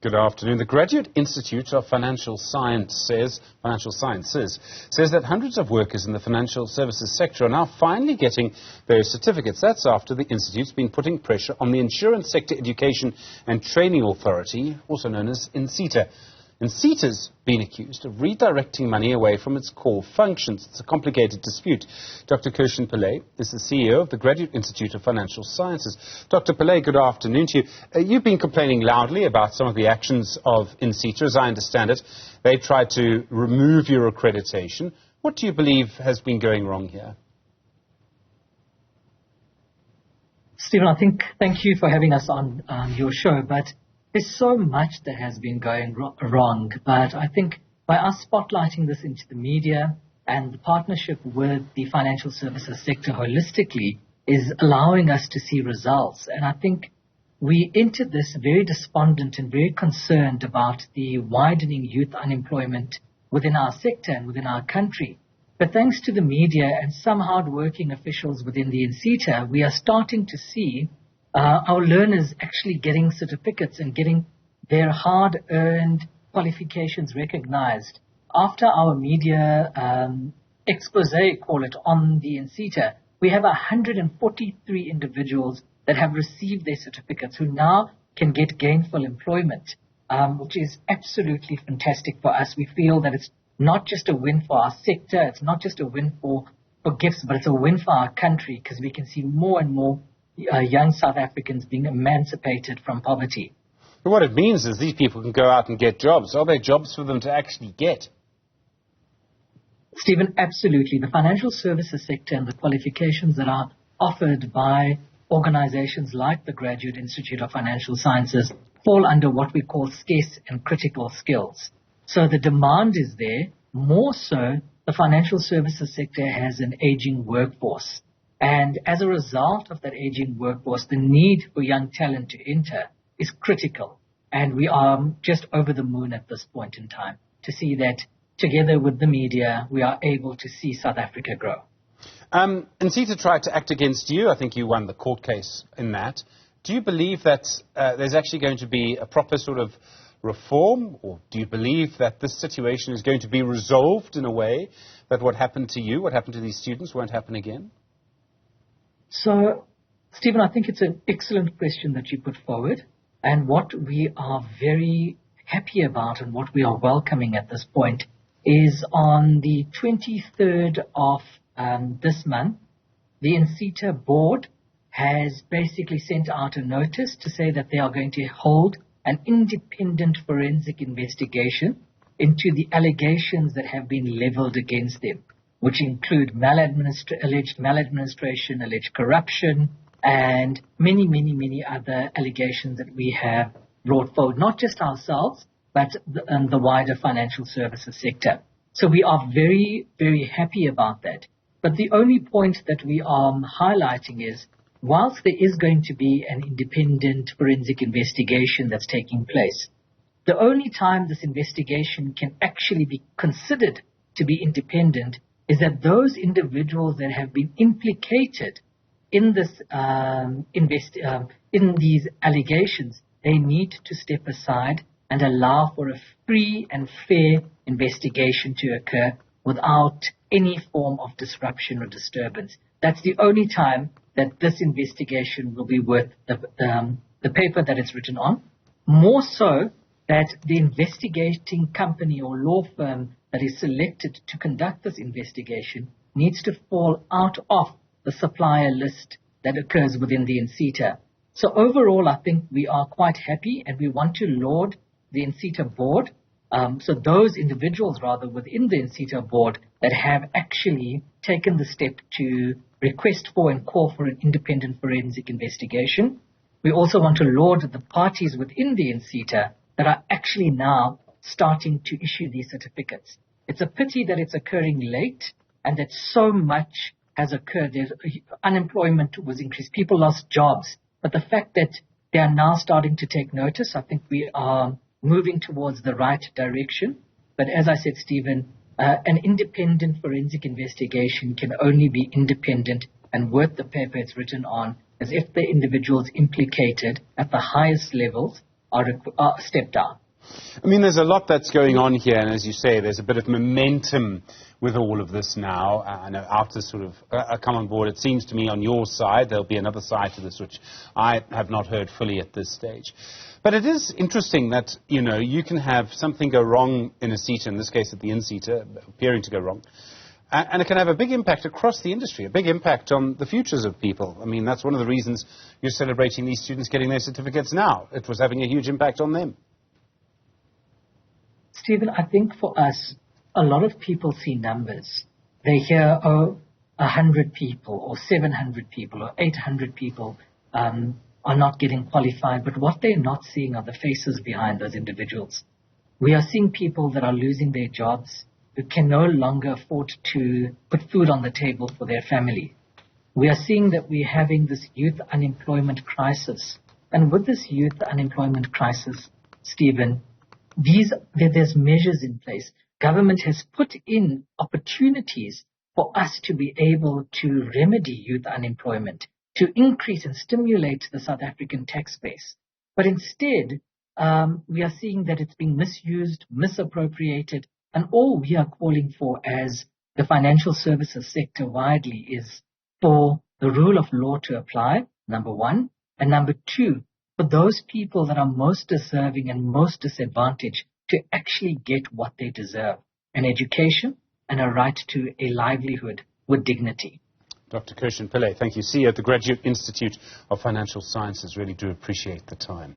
Good afternoon. The Graduate Institute of Financial Sciences says that hundreds of workers in the financial services sector are now finally getting their certificates. That's after the institute's been putting pressure on the Insurance Sector Education and Training Authority, also known as INSETA. INSETA's been accused of redirecting money away from its core functions. It's a complicated dispute. Dr. Kershen Pillay is the CEO of the Graduate Institute of Financial Sciences. Dr. Pillay, good afternoon to you. You've been complaining loudly about some of the actions of INSETA. As I understand it, they tried to remove your accreditation. What do you believe has been going wrong here? Stephen, thank you for having us on your show, but there's so much that has been going wrong, but I think by us spotlighting this into the media and the partnership with the financial services sector holistically is allowing us to see results. And I think we entered this very despondent and very concerned about the widening youth unemployment within our sector and within our country. But thanks to the media and some hard-working officials within the INSETA, we are starting to see our learners actually getting certificates and getting their hard-earned qualifications recognized. After our media expose, call it, on the INSETA, we have 143 individuals that have received their certificates who now can get gainful employment, which is absolutely fantastic for us. We feel that it's not just a win for our sector, it's not just a win for GIFS, but it's a win for our country because we can see more and more young South Africans being emancipated from poverty. But what it means is these people can go out and get jobs. Are there jobs for them to actually get? Stephen, absolutely. The financial services sector and the qualifications that are offered by organizations like the Graduate Institute of Financial Sciences fall under what we call scarce and critical skills. So the demand is there. More so, the financial services sector has an aging workforce. And as a result of that aging workforce, the need for young talent to enter is critical. And we are just over the moon at this point in time to see that together with the media, we are able to see South Africa grow. INSETA tried to act against you. I think you won the court case in that. Do you believe that there's actually going to be a proper sort of reform, or do you believe that this situation is going to be resolved in a way that what happened to you, what happened to these students, won't happen again? So, Stephen, I think it's an excellent question that you put forward. And what we are very happy about and what we are welcoming at this point is on the 23rd of this month, the INSETA board has basically sent out a notice to say that they are going to hold an independent forensic investigation into the allegations that have been leveled against them, which include alleged maladministration, alleged corruption, and many other allegations that we have brought forward, not just ourselves, but the wider financial services sector. So we are very, very happy about that. But the only point that we are highlighting is, whilst there is going to be an independent forensic investigation that's taking place, the only time this investigation can actually be considered to be independent is that those individuals that have been implicated in this in these allegations, they need to step aside and allow for a free and fair investigation to occur without any form of disruption or disturbance. That's the only time that this investigation will be worth the paper that it's written on. More so that the investigating company or law firm that is selected to conduct this investigation needs to fall out of the supplier list that occurs within the INSETA. So overall, I think we are quite happy and we want to laud the INSETA board. So those individuals, rather, within the INSETA board that have actually taken the step to request for and call for an independent forensic investigation. We also want to laud the parties within the INSETA that are actually now starting to issue these certificates. It's a pity that it's occurring late and that so much has occurred. Unemployment was increased. People lost jobs. But the fact that they are now starting to take notice, I think we are moving towards the right direction. But as I said, Stephen, an independent forensic investigation can only be independent and worth the paper it's written on, as if the individuals implicated at the highest levels are stepped down. I mean, there's a lot that's going on here, and as you say, there's a bit of momentum with all of this now. I know AFTA sort of come on board. It seems to me on your side there'll be another side to this, which I have not heard fully at this stage. But it is interesting that, you know, you can have something go wrong in INSETA, in this case at the INSETA, appearing to go wrong, and it can have a big impact across the industry, a big impact on the futures of people. I mean, that's one of the reasons you're celebrating these students getting their certificates now. It was having a huge impact on them. Stephen, I think for us, a lot of people see numbers. They hear, 100 people or 700 people or 800 people are not getting qualified. But what they're not seeing are the faces behind those individuals. We are seeing people that are losing their jobs, who can no longer afford to put food on the table for their family. We are seeing that we're having this youth unemployment crisis. And with this youth unemployment crisis, Stephen, there's measures in place. Government has put in opportunities for us to be able to remedy youth unemployment, to increase and stimulate the South African tax base. But instead, we are seeing that it's being misused, misappropriated, and all we are calling for as the financial services sector widely is for the rule of law to apply, number one, and number two, for those people that are most deserving and most disadvantaged to actually get what they deserve, an education and a right to a livelihood with dignity. Dr. Kershen Pillay, thank you. CEO at the Graduate Institute of Financial Sciences. Really do appreciate the time.